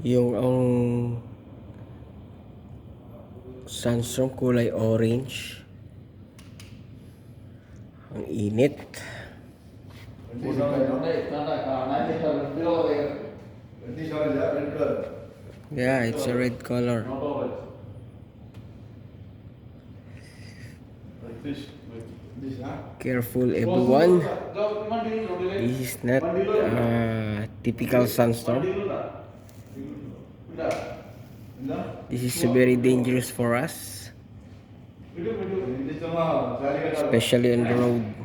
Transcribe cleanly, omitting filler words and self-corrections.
Yung ang Sandstorm kulay orange. Ang init. Yeah, it's a red color. Careful everyone. This is not typical sandstorm. This is very dangerous for us, especially on the road.